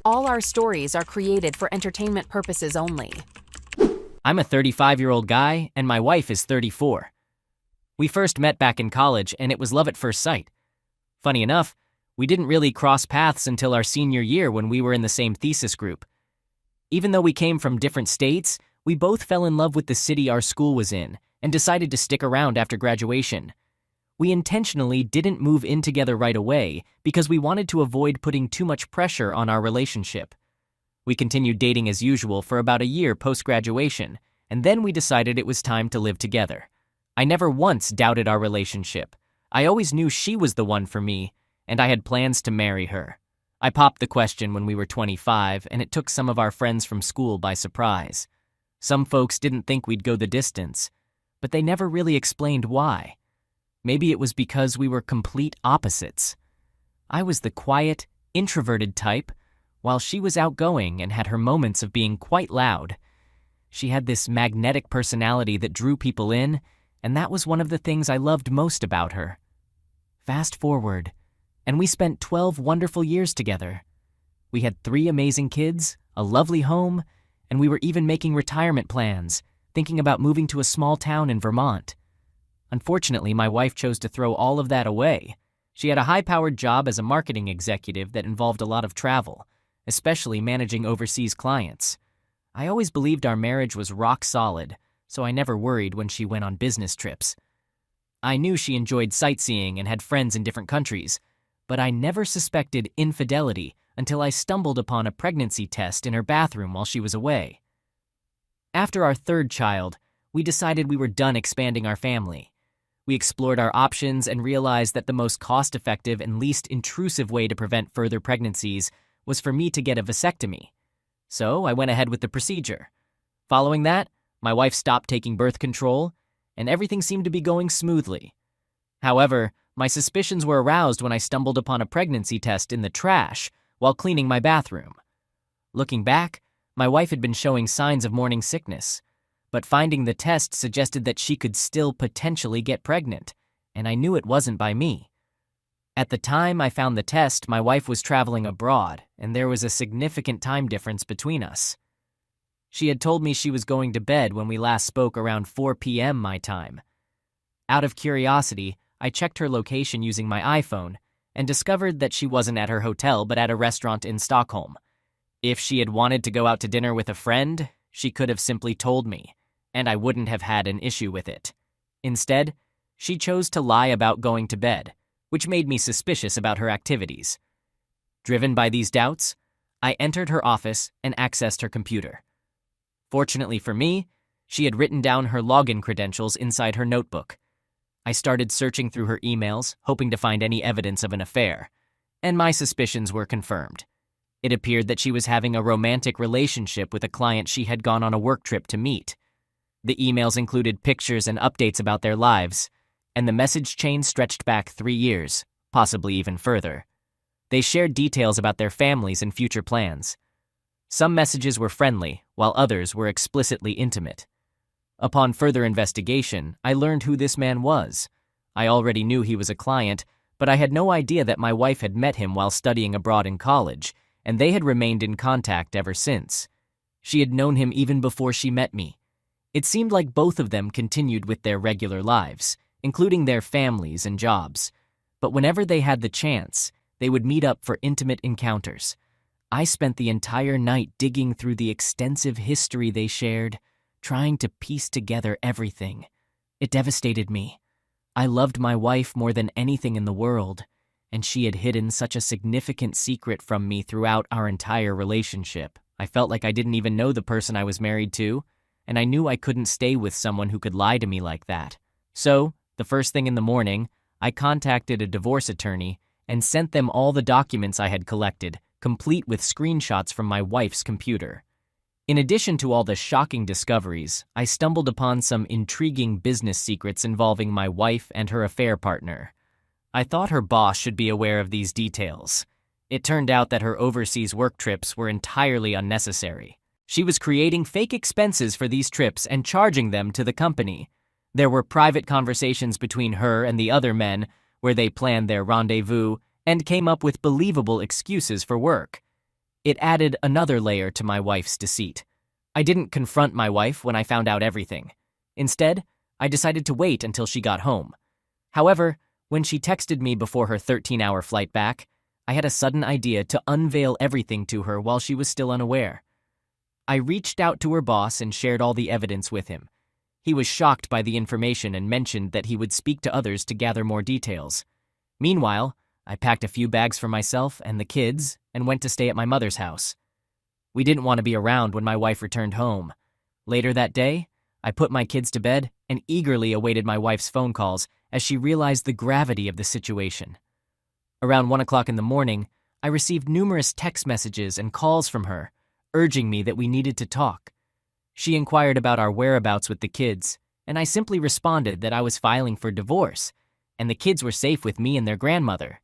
All our stories are created for entertainment purposes only. I'm a 35-year-old guy, and my wife is 34. We first met back in college, and it was love at first sight. Funny enough, we didn't really cross paths until our senior year when we were in the same thesis group. Even though we came from different states, we both fell in love with the city our school was in and decided to stick around after graduation. We intentionally didn't move in together right away because we wanted to avoid putting too much pressure on our relationship. We continued dating as usual for about a year post-graduation, and then we decided it was time to live together. I never once doubted our relationship. I always knew she was the one for me, and I had plans to marry her. I popped the question when we were 25, and it took some of our friends from school by surprise. Some folks didn't think we'd go the distance, but they never really explained why. Maybe it was because we were complete opposites. I was the quiet, introverted type, while she was outgoing and had her moments of being quite loud. She had this magnetic personality that drew people in, and that was one of the things I loved most about her. Fast forward, and we spent 12 wonderful years together. We had 3 amazing kids, a lovely home, and we were even making retirement plans, thinking about moving to a small town in Vermont. Unfortunately, my wife chose to throw all of that away. She had a high-powered job as a marketing executive that involved a lot of travel, especially managing overseas clients. I always believed our marriage was rock solid, so I never worried when she went on business trips. I knew she enjoyed sightseeing and had friends in different countries, but I never suspected infidelity until I stumbled upon a pregnancy test in her bathroom while she was away. After our 3rd child, we decided we were done expanding our family. We explored our options and realized that the most cost-effective and least intrusive way to prevent further pregnancies was for me to get a vasectomy. So I went ahead with the procedure. Following that, my wife stopped taking birth control, and everything seemed to be going smoothly. However, my suspicions were aroused when I stumbled upon a pregnancy test in the trash while cleaning my bathroom. Looking back, my wife had been showing signs of morning sickness, but finding the test suggested that she could still potentially get pregnant, and I knew it wasn't by me. At the time I found the test, my wife was traveling abroad, and there was a significant time difference between us. She had told me she was going to bed when we last spoke around 4 p.m. my time. Out of curiosity, I checked her location using my iPhone and discovered that she wasn't at her hotel but at a restaurant in Stockholm. If she had wanted to go out to dinner with a friend, she could have simply told me, and I wouldn't have had an issue with it. Instead, she chose to lie about going to bed, which made me suspicious about her activities. Driven by these doubts, I entered her office and accessed her computer. Fortunately for me, she had written down her login credentials inside her notebook. I started searching through her emails, hoping to find any evidence of an affair, and my suspicions were confirmed. It appeared that she was having a romantic relationship with a client she had gone on a work trip to meet. The emails included pictures and updates about their lives, and the message chain stretched back 3 years, possibly even further. They shared details about their families and future plans. Some messages were friendly, while others were explicitly intimate. Upon further investigation, I learned who this man was. I already knew he was a client, but I had no idea that my wife had met him while studying abroad in college, and they had remained in contact ever since. She had known him even before she met me. It seemed like both of them continued with their regular lives, including their families and jobs. But whenever they had the chance, they would meet up for intimate encounters. I spent the entire night digging through the extensive history they shared, trying to piece together everything. It devastated me. I loved my wife more than anything in the world, and she had hidden such a significant secret from me throughout our entire relationship. I felt like I didn't even know the person I was married to, and I knew I couldn't stay with someone who could lie to me like that. So, the first thing in the morning, I contacted a divorce attorney and sent them all the documents I had collected, complete with screenshots from my wife's computer. In addition to all the shocking discoveries, I stumbled upon some intriguing business secrets involving my wife and her affair partner. I thought her boss should be aware of these details. It turned out that her overseas work trips were entirely unnecessary. She was creating fake expenses for these trips and charging them to the company. There were private conversations between her and the other men where they planned their rendezvous and came up with believable excuses for work. It added another layer to my wife's deceit. I didn't confront my wife when I found out everything. Instead, I decided to wait until she got home. However, when she texted me before her 13-hour flight back, I had a sudden idea to unveil everything to her while she was still unaware. I reached out to her boss and shared all the evidence with him. He was shocked by the information and mentioned that he would speak to others to gather more details. Meanwhile, I packed a few bags for myself and the kids and went to stay at my mother's house. We didn't want to be around when my wife returned home. Later that day, I put my kids to bed and eagerly awaited my wife's phone calls as she realized the gravity of the situation. Around 1 o'clock in the morning, I received numerous text messages and calls from her, urging me that we needed to talk. She inquired about our whereabouts with the kids, and I simply responded that I was filing for divorce, and the kids were safe with me and their grandmother.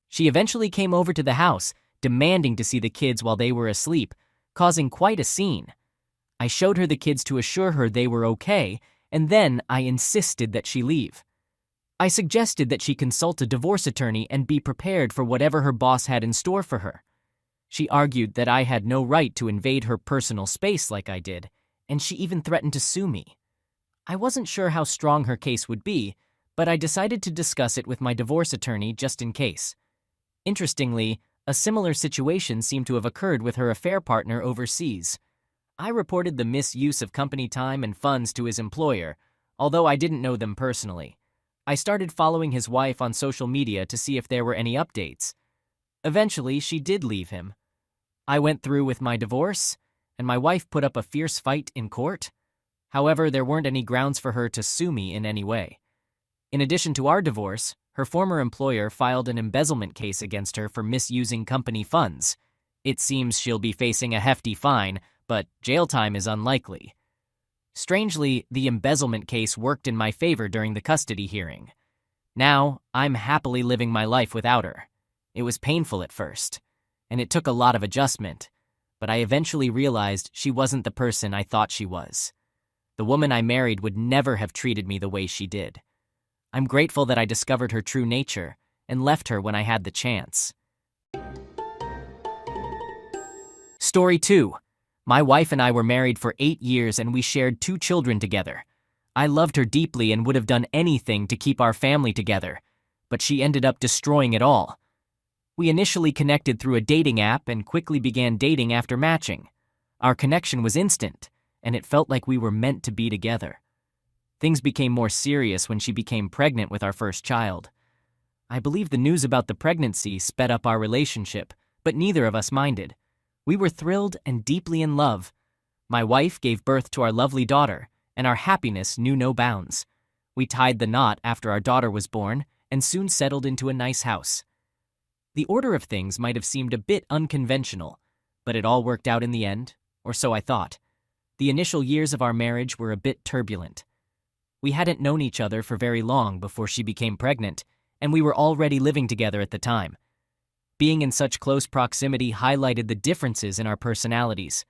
She eventually came over to the house, demanding to see the kids while they were asleep, causing quite a scene. I showed her the kids to assure her they were okay, and then I insisted that she leave. I suggested that she consult a divorce attorney and be prepared for whatever her boss had in store for her. She argued that I had no right to invade her personal space like I did, and she even threatened to sue me. I wasn't sure how strong her case would be, but I decided to discuss it with my divorce attorney just in case. Interestingly, a similar situation seemed to have occurred with her affair partner overseas. I reported the misuse of company time and funds to his employer, although I didn't know them personally. I started following his wife on social media to see if there were any updates. Eventually, she did leave him. I went through with my divorce, and my wife put up a fierce fight in court. However, there weren't any grounds for her to sue me in any way. In addition to our divorce, her former employer filed an embezzlement case against her for misusing company funds. It seems she'll be facing a hefty fine, but jail time is unlikely. Strangely, the embezzlement case worked in my favor during the custody hearing. Now, I'm happily living my life without her. It was painful at first, and it took a lot of adjustment, but I eventually realized she wasn't the person I thought she was. The woman I married would never have treated me the way she did. I'm grateful that I discovered her true nature and left her when I had the chance. Story 2. My wife and I were married for 8 years and we shared 2 children together. I loved her deeply and would have done anything to keep our family together, but she ended up destroying it all. We initially connected through a dating app and quickly began dating after matching. Our connection was instant, and it felt like we were meant to be together. Things became more serious when she became pregnant with our first child. I believe the news about the pregnancy sped up our relationship, but neither of us minded. We were thrilled and deeply in love. My wife gave birth to our lovely daughter, and our happiness knew no bounds. We tied the knot after our daughter was born and soon settled into a nice house. The order of things might have seemed a bit unconventional, but it all worked out in the end, or so I thought. The initial years of our marriage were a bit turbulent. We hadn't known each other for very long before she became pregnant, and we were already living together at the time. Being in such close proximity highlighted the differences in our personalities.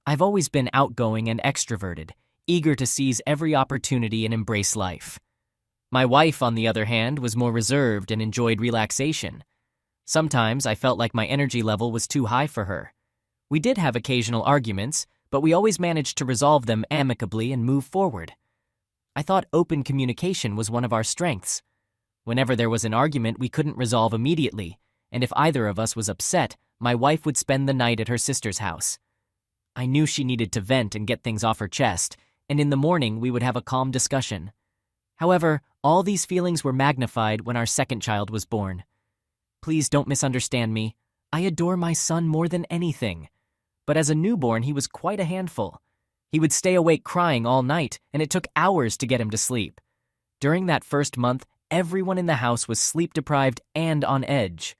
I've always been outgoing and extroverted, eager to seize every opportunity and embrace life. My wife, on the other hand, was more reserved and enjoyed relaxation. Sometimes I felt like my energy level was too high for her. We did have occasional arguments, but we always managed to resolve them amicably and move forward. I thought open communication was one of our strengths. Whenever there was an argument we couldn't resolve immediately, and if either of us was upset, my wife would spend the night at her sister's house. I knew she needed to vent and get things off her chest, and in the morning we would have a calm discussion. However, all these feelings were magnified when our second child was born. Please don't misunderstand me. I adore my son more than anything. But as a newborn, he was quite a handful. He would stay awake crying all night, and it took hours to get him to sleep. During that first month, everyone in the house was sleep-deprived and on edge.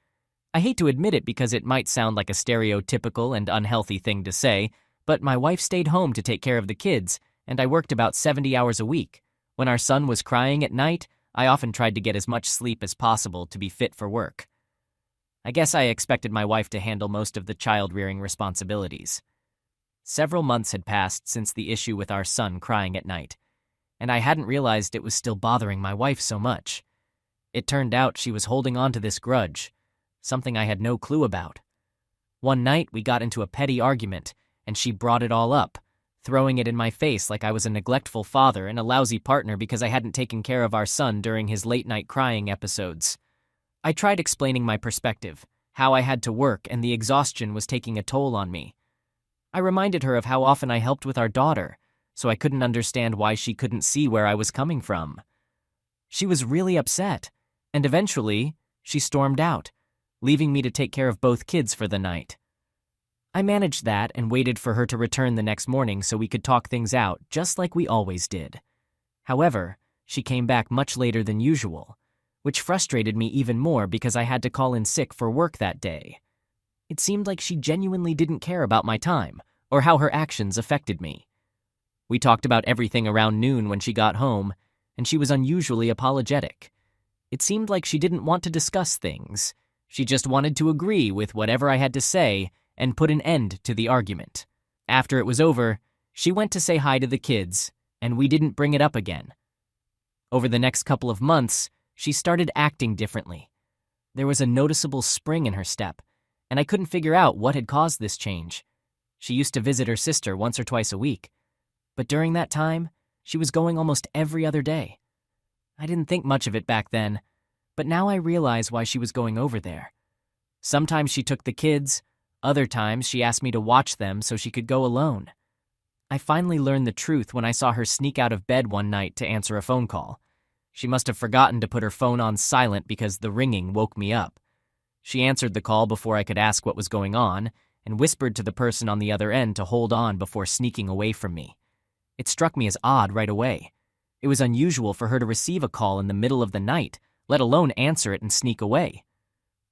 I hate to admit it because it might sound like a stereotypical and unhealthy thing to say, but my wife stayed home to take care of the kids, and I worked about 70 hours a week. When our son was crying at night, I often tried to get as much sleep as possible to be fit for work. I guess I expected my wife to handle most of the child-rearing responsibilities. Several months had passed since the issue with our son crying at night, and I hadn't realized it was still bothering my wife so much. It turned out she was holding on to this grudge, something I had no clue about. One night, we got into a petty argument, and she brought it all up, throwing it in my face like I was a neglectful father and a lousy partner because I hadn't taken care of our son during his late-night crying episodes. I tried explaining my perspective, how I had to work and the exhaustion was taking a toll on me. I reminded her of how often I helped with our daughter, so I couldn't understand why she couldn't see where I was coming from. She was really upset, and eventually, she stormed out, leaving me to take care of both kids for the night. I managed that and waited for her to return the next morning so we could talk things out, just like we always did. However, she came back much later than usual, which frustrated me even more because I had to call in sick for work that day. It seemed like she genuinely didn't care about my time or how her actions affected me. We talked about everything around noon when she got home, and she was unusually apologetic. It seemed like she didn't want to discuss things. She just wanted to agree with whatever I had to say and put an end to the argument. After it was over, she went to say hi to the kids, and we didn't bring it up again. Over the next couple of months, she started acting differently. There was a noticeable spring in her step, and I couldn't figure out what had caused this change. She used to visit her sister once or twice a week, but during that time, she was going almost every other day. I didn't think much of it back then, but now I realize why she was going over there. Sometimes she took the kids, other times she asked me to watch them so she could go alone. I finally learned the truth when I saw her sneak out of bed one night to answer a phone call. She must have forgotten to put her phone on silent because the ringing woke me up. She answered the call before I could ask what was going on and whispered to the person on the other end to hold on before sneaking away from me. It struck me as odd right away. It was unusual for her to receive a call in the middle of the night, let alone answer it and sneak away.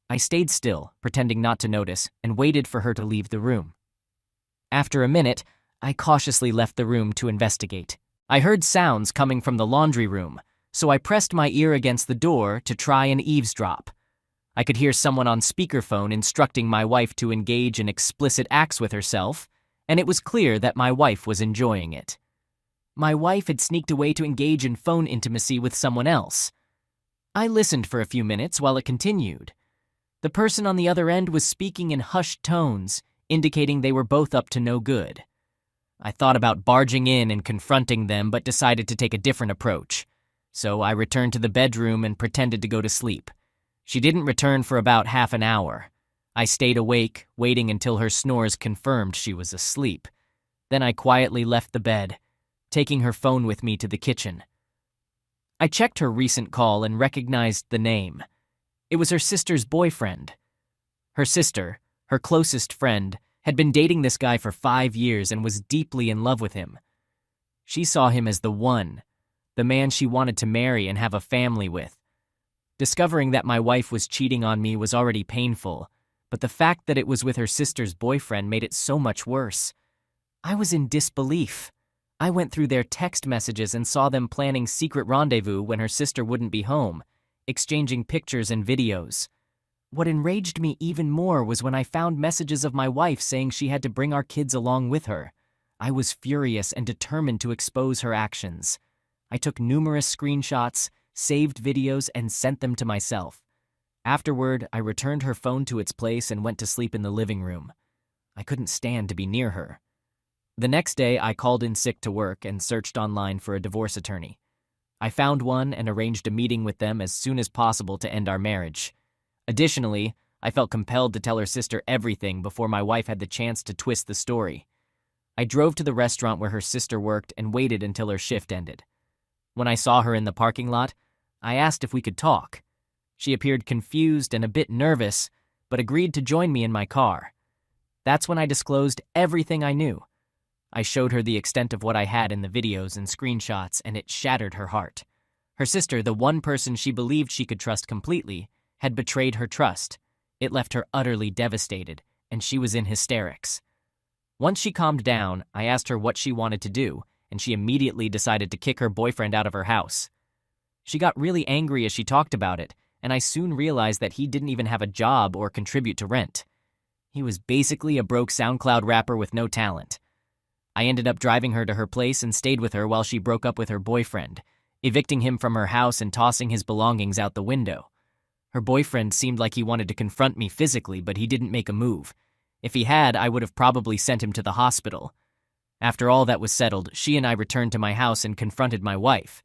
I stayed still, pretending not to notice, and waited for her to leave the room. After a minute, I cautiously left the room to investigate. I heard sounds coming from the laundry room, so I pressed my ear against the door to try and eavesdrop. I could hear someone on speakerphone instructing my wife to engage in explicit acts with herself, and it was clear that my wife was enjoying it. My wife had sneaked away to engage in phone intimacy with someone else. I listened for a few minutes while it continued. The person on the other end was speaking in hushed tones, indicating they were both up to no good. I thought about barging in and confronting them, but decided to take a different approach. So I returned to the bedroom and pretended to go to sleep. She didn't return for about half an hour. I stayed awake, waiting until her snores confirmed she was asleep. Then I quietly left the bed, taking her phone with me to the kitchen. I checked her recent call and recognized the name. It was her sister's boyfriend. Her sister, her closest friend, had been dating this guy for 5 years and was deeply in love with him. She saw him as the one, the man she wanted to marry and have a family with. Discovering that my wife was cheating on me was already painful, but the fact that it was with her sister's boyfriend made it so much worse. I was in disbelief. I went through their text messages and saw them planning secret rendezvous when her sister wouldn't be home, exchanging pictures and videos. What enraged me even more was when I found messages of my wife saying she had to bring our kids along with her. I was furious and determined to expose her actions. I took numerous screenshots, saved videos, and sent them to myself. Afterward, I returned her phone to its place and went to sleep in the living room. I couldn't stand to be near her. The next day, I called in sick to work and searched online for a divorce attorney. I found one and arranged a meeting with them as soon as possible to end our marriage. Additionally, I felt compelled to tell her sister everything before my wife had the chance to twist the story. I drove to the restaurant where her sister worked and waited until her shift ended. When I saw her in the parking lot, I asked if we could talk. She appeared confused and a bit nervous, but agreed to join me in my car. That's when I disclosed everything I knew. I showed her the extent of what I had in the videos and screenshots, and it shattered her heart. Her sister, the one person she believed she could trust completely, had betrayed her trust. It left her utterly devastated, and she was in hysterics. Once she calmed down, I asked her what she wanted to do, and she immediately decided to kick her boyfriend out of her house. She got really angry as she talked about it, and I soon realized that he didn't even have a job or contribute to rent. He was basically a broke SoundCloud rapper with no talent. I ended up driving her to her place and stayed with her while she broke up with her boyfriend, evicting him from her house and tossing his belongings out the window. Her boyfriend seemed like he wanted to confront me physically, but he didn't make a move. If he had, I would have probably sent him to the hospital. After all that was settled, she and I returned to my house and confronted my wife.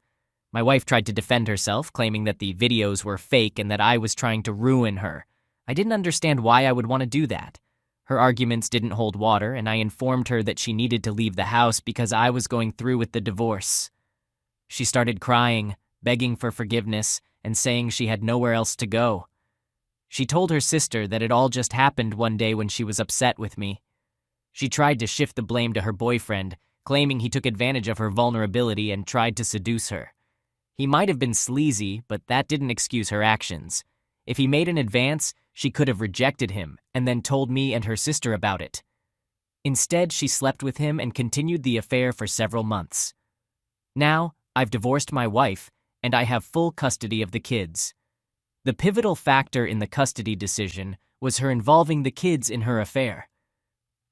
My wife tried to defend herself, claiming that the videos were fake and that I was trying to ruin her. I didn't understand why I would want to do that. Her arguments didn't hold water, and I informed her that she needed to leave the house because I was going through with the divorce. She started crying, begging for forgiveness, and saying she had nowhere else to go. She told her sister that it all just happened one day when she was upset with me. She tried to shift the blame to her boyfriend, claiming he took advantage of her vulnerability and tried to seduce her. He might have been sleazy, but that didn't excuse her actions. If he made an advance, she could have rejected him and then told me and her sister about it. Instead, she slept with him and continued the affair for several months. Now, I've divorced my wife, and I have full custody of the kids. The pivotal factor in the custody decision was her involving the kids in her affair.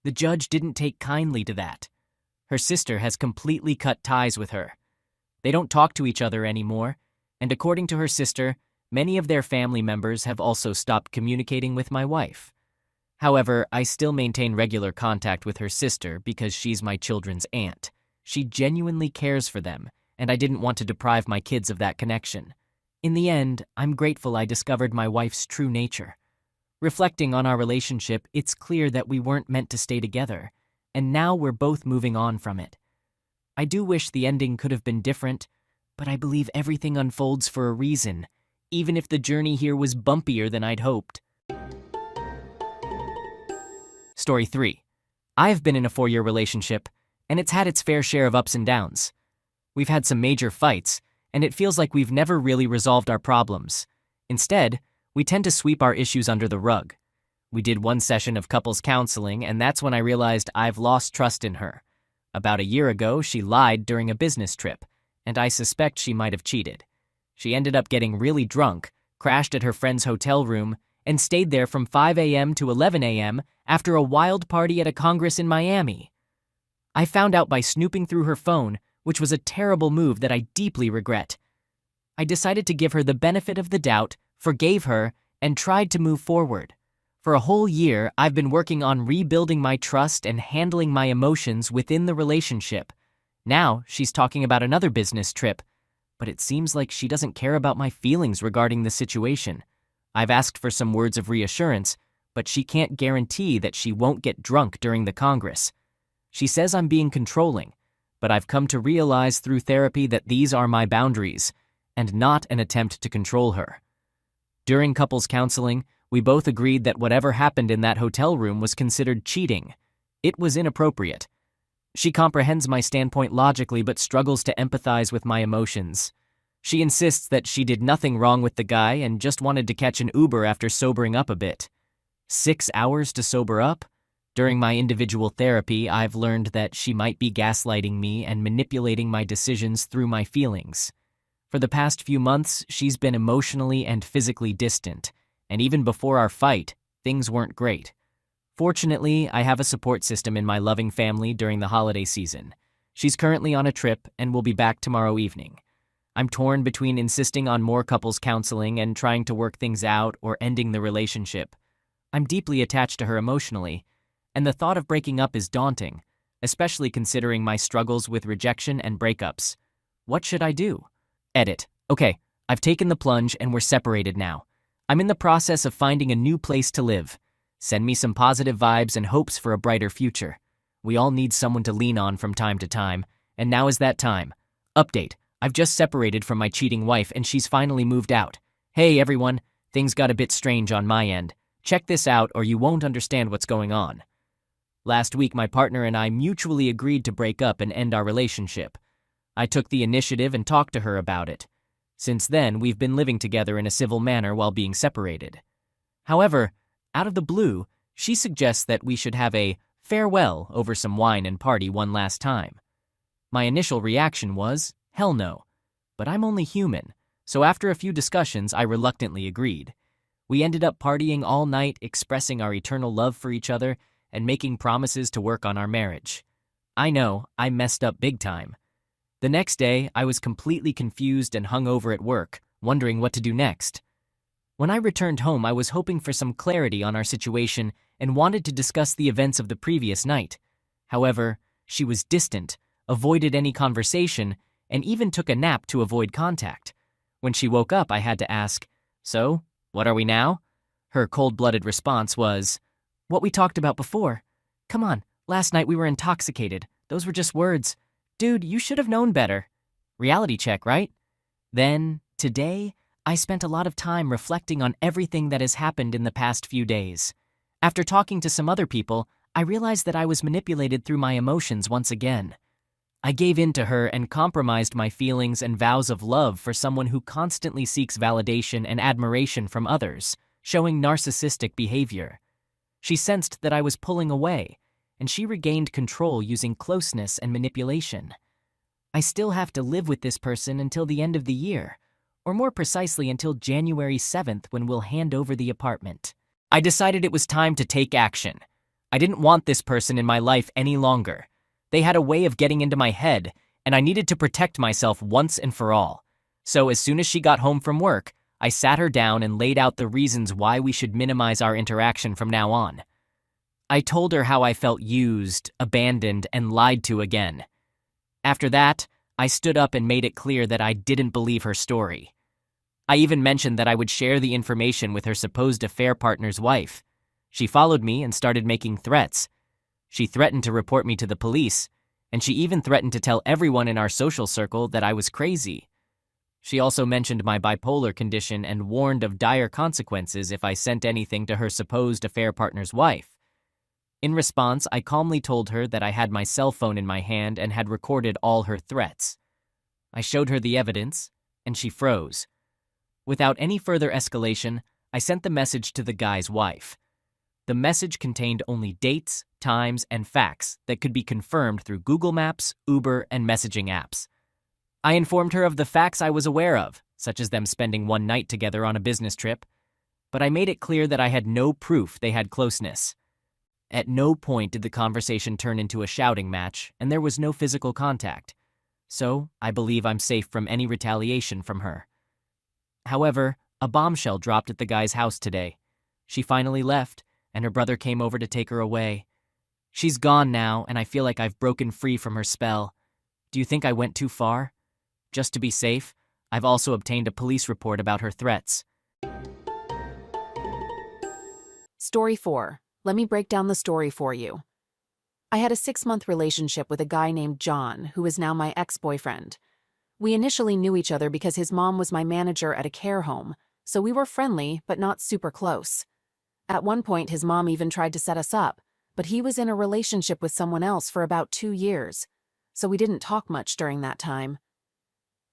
The judge didn't take kindly to that. Her sister has completely cut ties with her. They don't talk to each other anymore, and according to her sister, many of their family members have also stopped communicating with my wife. However, I still maintain regular contact with her sister because she's my children's aunt. She genuinely cares for them, and I didn't want to deprive my kids of that connection. In the end, I'm grateful I discovered my wife's true nature. Reflecting on our relationship, it's clear that we weren't meant to stay together, and now we're both moving on from it. I do wish the ending could have been different, but I believe everything unfolds for a reason, even if the journey here was bumpier than I'd hoped. Story 3. I've been in a 4-year relationship, and it's had its fair share of ups and downs. We've had some major fights, and it feels like we've never really resolved our problems. Instead, we tend to sweep our issues under the rug. We did one session of couples counseling, and that's when I realized I've lost trust in her. About a year ago, she lied during a business trip, and I suspect she might have cheated. She ended up getting really drunk, crashed at her friend's hotel room, and stayed there from 5 a.m. to 11 a.m. after a wild party at a congress in Miami. I found out by snooping through her phone, which was a terrible move that I deeply regret. I decided to give her the benefit of the doubt, forgave her, and tried to move forward. For a whole year, I've been working on rebuilding my trust and handling my emotions within the relationship. Now, she's talking about another business trip, but it seems like she doesn't care about my feelings regarding the situation. I've asked for some words of reassurance, but she can't guarantee that she won't get drunk during the Congress. She says I'm being controlling, but I've come to realize through therapy that these are my boundaries, and not an attempt to control her. During couples counseling, we both agreed that whatever happened in that hotel room was considered cheating. It was inappropriate. She comprehends my standpoint logically but struggles to empathize with my emotions. She insists that she did nothing wrong with the guy and just wanted to catch an Uber after sobering up a bit. 6 hours to sober up? During my individual therapy, I've learned that she might be gaslighting me and manipulating my decisions through my feelings. For the past few months, she's been emotionally and physically distant, and even before our fight, things weren't great. Fortunately, I have a support system in my loving family during the holiday season. She's currently on a trip and will be back tomorrow evening. I'm torn between insisting on more couples counseling and trying to work things out or ending the relationship. I'm deeply attached to her emotionally, and the thought of breaking up is daunting, especially considering my struggles with rejection and breakups. What should I do? Edit. Okay, I've taken the plunge and we're separated now. I'm in the process of finding a new place to live. Send me some positive vibes and hopes for a brighter future. We all need someone to lean on from time to time, and now is that time. Update. I've just separated from my cheating wife and she's finally moved out. Hey everyone, things got a bit strange on my end. Check this out or you won't understand what's going on. Last week my partner and I mutually agreed to break up and end our relationship. I took the initiative and talked to her about it. Since then, we've been living together in a civil manner while being separated. However, out of the blue, she suggests that we should have a farewell over some wine and party one last time. My initial reaction was, hell no. But I'm only human, so after a few discussions, I reluctantly agreed. We ended up partying all night, expressing our eternal love for each other, and making promises to work on our marriage. I know, I messed up big time. The next day, I was completely confused and hungover at work, wondering what to do next. When I returned home, I was hoping for some clarity on our situation and wanted to discuss the events of the previous night. However, she was distant, avoided any conversation, and even took a nap to avoid contact. When she woke up, I had to ask, "So, what are we now?" Her cold-blooded response was, "What we talked about before. Come on, last night we were intoxicated. Those were just words. Dude, you should have known better." Reality check, right? Then, today, I spent a lot of time reflecting on everything that has happened in the past few days. After talking to some other people, I realized that I was manipulated through my emotions once again. I gave in to her and compromised my feelings and vows of love for someone who constantly seeks validation and admiration from others, showing narcissistic behavior. She sensed that I was pulling away, and she regained control using closeness and manipulation. I still have to live with this person until the end of the year, or more precisely until January 7th when we'll hand over the apartment. I decided it was time to take action. I didn't want this person in my life any longer. They had a way of getting into my head, and I needed to protect myself once and for all. So as soon as she got home from work, I sat her down and laid out the reasons why we should minimize our interaction from now on. I told her how I felt used, abandoned, and lied to again. After that, I stood up and made it clear that I didn't believe her story. I even mentioned that I would share the information with her supposed affair partner's wife. She followed me and started making threats. She threatened to report me to the police, and she even threatened to tell everyone in our social circle that I was crazy. She also mentioned my bipolar condition and warned of dire consequences if I sent anything to her supposed affair partner's wife. In response, I calmly told her that I had my cell phone in my hand and had recorded all her threats. I showed her the evidence, and she froze. Without any further escalation, I sent the message to the guy's wife. The message contained only dates, times, and facts that could be confirmed through Google Maps, Uber, and messaging apps. I informed her of the facts I was aware of, such as them spending one night together on a business trip, but I made it clear that I had no proof they had closeness. At no point did the conversation turn into a shouting match, and there was no physical contact. So, I believe I'm safe from any retaliation from her. However, a bombshell dropped at the guy's house today. She finally left, and her brother came over to take her away. She's gone now, and I feel like I've broken free from her spell. Do you think I went too far? Just to be safe, I've also obtained a police report about her threats. Story 4. Let me break down the story for you. I had a 6-month relationship with a guy named John, who is now my ex-boyfriend. We initially knew each other because his mom was my manager at a care home, so we were friendly but not super close. At one point, his mom even tried to set us up, but he was in a relationship with someone else for about 2 years, so we didn't talk much during that time.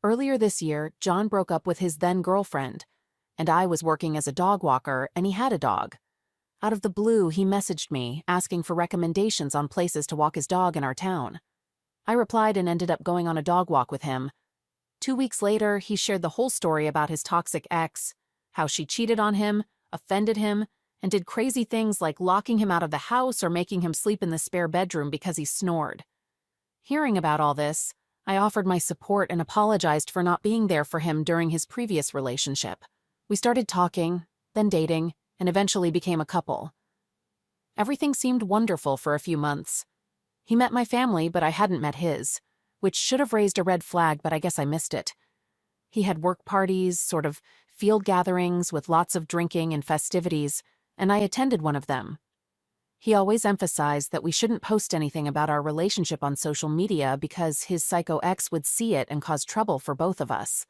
Earlier this year, John broke up with his then-girlfriend, and I was working as a dog walker, and he had a dog. Out of the blue, he messaged me, asking for recommendations on places to walk his dog in our town. I replied and ended up going on a dog walk with him. 2 weeks later, he shared the whole story about his toxic ex, how she cheated on him, offended him, and did crazy things like locking him out of the house or making him sleep in the spare bedroom because he snored. Hearing about all this, I offered my support and apologized for not being there for him during his previous relationship. We started talking, then dating, and eventually became a couple. Everything seemed wonderful for a few months. He met my family, but I hadn't met his, which should have raised a red flag, but I guess I missed it. He had work parties, sort of field gatherings with lots of drinking and festivities, and I attended one of them. He always emphasized that we shouldn't post anything about our relationship on social media because his psycho ex would see it and cause trouble for both of us.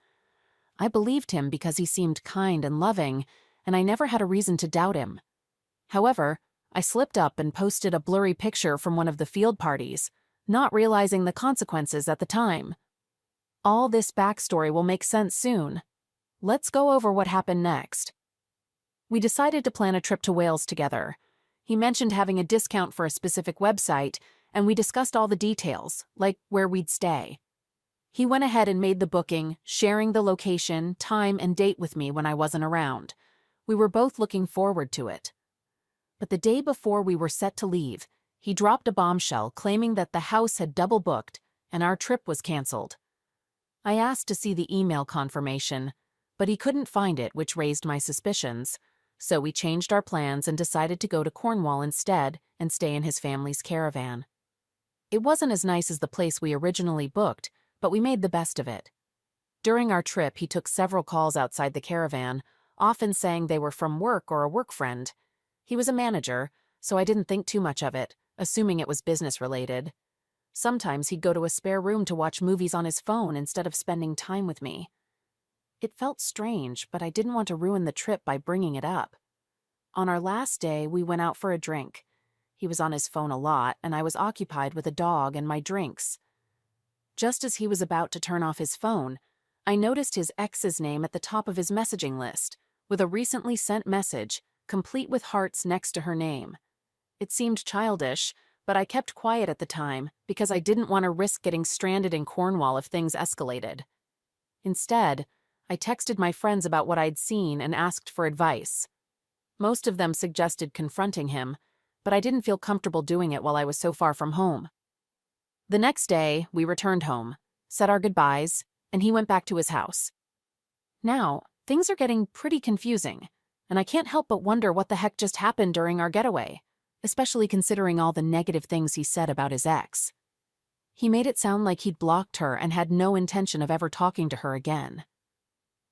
I believed him because he seemed kind and loving, and I never had a reason to doubt him. However, I slipped up and posted a blurry picture from one of the field parties, not realizing the consequences at the time. All this backstory will make sense soon. Let's go over what happened next. We decided to plan a trip to Wales together. He mentioned having a discount for a specific website, and we discussed all the details, like where we'd stay. He went ahead and made the booking, sharing the location, time, and date with me when I wasn't around. We were both looking forward to it. But the day before we were set to leave, he dropped a bombshell claiming that the house had double booked and our trip was canceled. I asked to see the email confirmation, but he couldn't find it, which raised my suspicions. So we changed our plans and decided to go to Cornwall instead and stay in his family's caravan. It wasn't as nice as the place we originally booked, but we made the best of it. During our trip, he took several calls outside the caravan, often saying they were from work or a work friend. He was a manager, so I didn't think too much of it, assuming it was business-related. Sometimes he'd go to a spare room to watch movies on his phone instead of spending time with me. It felt strange, but I didn't want to ruin the trip by bringing it up. On our last day, we went out for a drink. He was on his phone a lot, and I was occupied with a dog and my drinks. Just as he was about to turn off his phone, I noticed his ex's name at the top of his messaging list, with a recently sent message, complete with hearts next to her name. It seemed childish, but I kept quiet at the time because I didn't want to risk getting stranded in Cornwall if things escalated. Instead, I texted my friends about what I'd seen and asked for advice. Most of them suggested confronting him, but I didn't feel comfortable doing it while I was so far from home. The next day, we returned home, said our goodbyes, and he went back to his house. Now, things are getting pretty confusing, and I can't help but wonder what the heck just happened during our getaway, especially considering all the negative things he said about his ex. He made it sound like he'd blocked her and had no intention of ever talking to her again.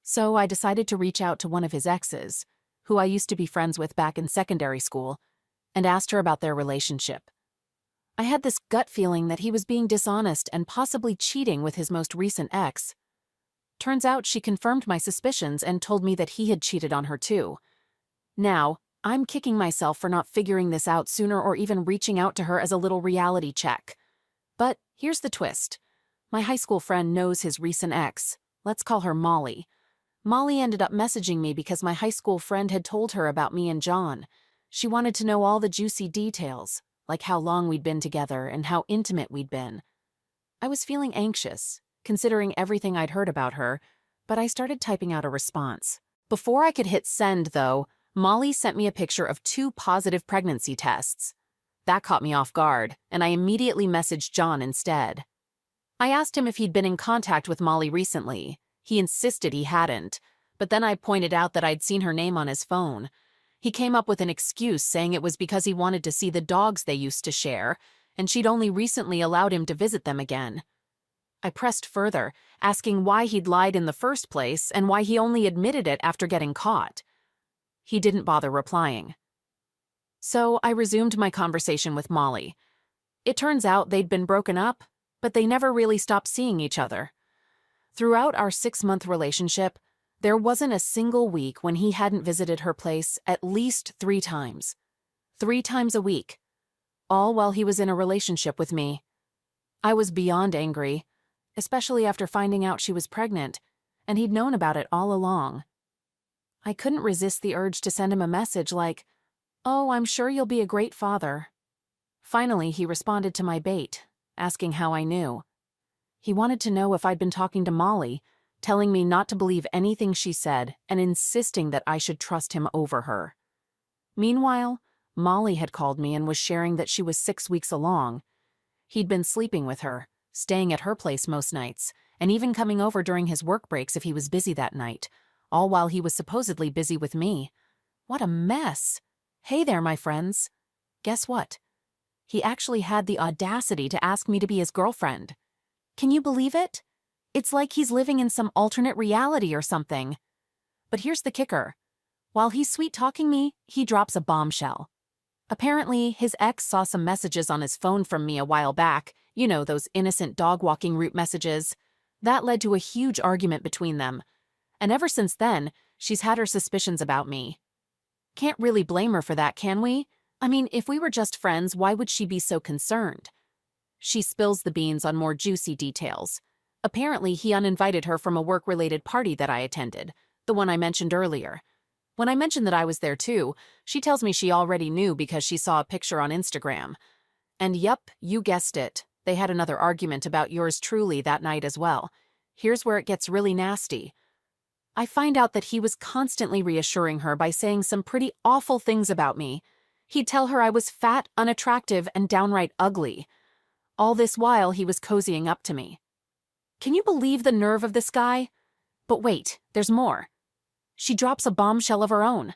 So I decided to reach out to one of his exes, who I used to be friends with back in secondary school, and asked her about their relationship. I had this gut feeling that he was being dishonest and possibly cheating with his most recent ex. Turns out she confirmed my suspicions and told me that he had cheated on her too. Now, I'm kicking myself for not figuring this out sooner or even reaching out to her as a little reality check. But here's the twist. My high school friend knows his recent ex. Let's call her Molly. Molly ended up messaging me because my high school friend had told her about me and John. She wanted to know all the juicy details, like how long we'd been together and how intimate we'd been. I was feeling anxious, considering everything I'd heard about her, but I started typing out a response. Before I could hit send, though, Molly sent me a picture of 2 positive pregnancy tests. That caught me off guard, and I immediately messaged John instead. I asked him if he'd been in contact with Molly recently. He insisted he hadn't, but then I pointed out that I'd seen her name on his phone. He came up with an excuse saying it was because he wanted to see the dogs they used to share, and she'd only recently allowed him to visit them again. I pressed further, asking why he'd lied in the first place and why he only admitted it after getting caught. He didn't bother replying. So I resumed my conversation with Molly. It turns out they'd been broken up, but they never really stopped seeing each other. Throughout our 6-month relationship, there wasn't a single week when he hadn't visited her place at least 3 times. 3 times a week. All while he was in a relationship with me. I was beyond angry, especially after finding out she was pregnant, and he'd known about it all along. I couldn't resist the urge to send him a message like, "Oh, I'm sure you'll be a great father." Finally, he responded to my bait, asking how I knew. He wanted to know if I'd been talking to Molly, telling me not to believe anything she said and insisting that I should trust him over her. Meanwhile, Molly had called me and was sharing that she was 6 weeks along. He'd been sleeping with her, staying at her place most nights, and even coming over during his work breaks if he was busy that night, all while he was supposedly busy with me. What a mess! Hey there, my friends. Guess what? He actually had the audacity to ask me to be his girlfriend. Can you believe it? It's like he's living in some alternate reality or something. But here's the kicker. While he's sweet-talking me, he drops a bombshell. Apparently, his ex saw some messages on his phone from me a while back, you know, those innocent dog-walking route messages. That led to a huge argument between them. And ever since then, she's had her suspicions about me. Can't really blame her for that, can we? I mean, if we were just friends, why would she be so concerned? She spills the beans on more juicy details. Apparently, he uninvited her from a work-related party that I attended, the one I mentioned earlier. When I mentioned that I was there too, she tells me she already knew because she saw a picture on Instagram. And yup, you guessed it. They had another argument about yours truly that night as well. Here's where it gets really nasty. I find out that he was constantly reassuring her by saying some pretty awful things about me. He'd tell her I was fat, unattractive, and downright ugly. All this while, he was cozying up to me. Can you believe the nerve of this guy? But wait, there's more. She drops a bombshell of her own.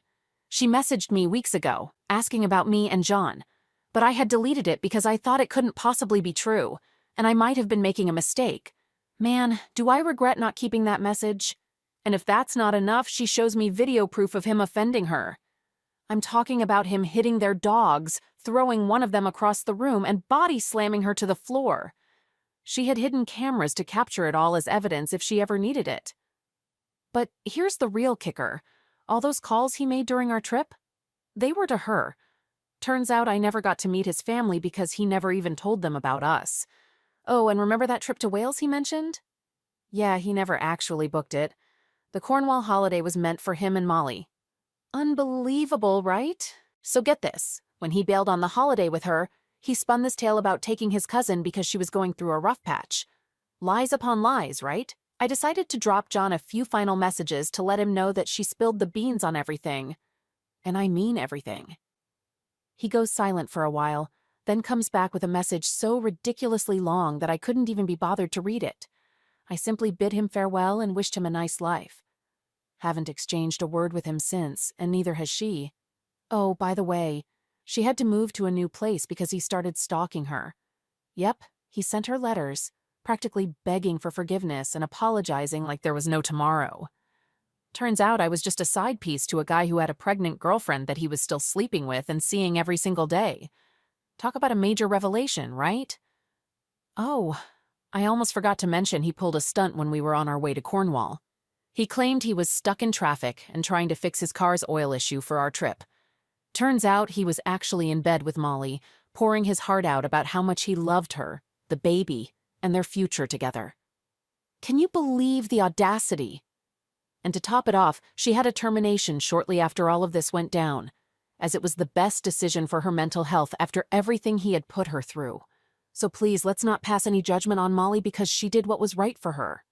She messaged me weeks ago, asking about me and John. But I had deleted it because I thought it couldn't possibly be true, and I might have been making a mistake. Man, do I regret not keeping that message? And if that's not enough, she shows me video proof of him offending her. I'm talking about him hitting their dogs, throwing one of them across the room, and body slamming her to the floor. She had hidden cameras to capture it all as evidence if she ever needed it. But here's the real kicker. All those calls he made during our trip? They were to her. Turns out I never got to meet his family because he never even told them about us. Oh, and remember that trip to Wales he mentioned? Yeah, he never actually booked it. The Cornwall holiday was meant for him and Molly. Unbelievable, right? So get this. When he bailed on the holiday with her, he spun this tale about taking his cousin because she was going through a rough patch. Lies upon lies, right? I decided to drop John a few final messages to let him know that she spilled the beans on everything. And I mean everything. He goes silent for a while, then comes back with a message so ridiculously long that I couldn't even be bothered to read it. I simply bid him farewell and wished him a nice life. Haven't exchanged a word with him since, and neither has she. Oh, by the way, she had to move to a new place because he started stalking her. Yep, he sent her letters, practically begging for forgiveness and apologizing like there was no tomorrow. Turns out I was just a side piece to a guy who had a pregnant girlfriend that he was still sleeping with and seeing every single day. Talk about a major revelation, right? Oh, I almost forgot to mention he pulled a stunt when we were on our way to Cornwall. He claimed he was stuck in traffic and trying to fix his car's oil issue for our trip. Turns out he was actually in bed with Molly, pouring his heart out about how much he loved her, the baby, and their future together. Can you believe the audacity? And to top it off, she had a termination shortly after all of this went down, as it was the best decision for her mental health after everything he had put her through. So please, let's not pass any judgment on Molly because she did what was right for her.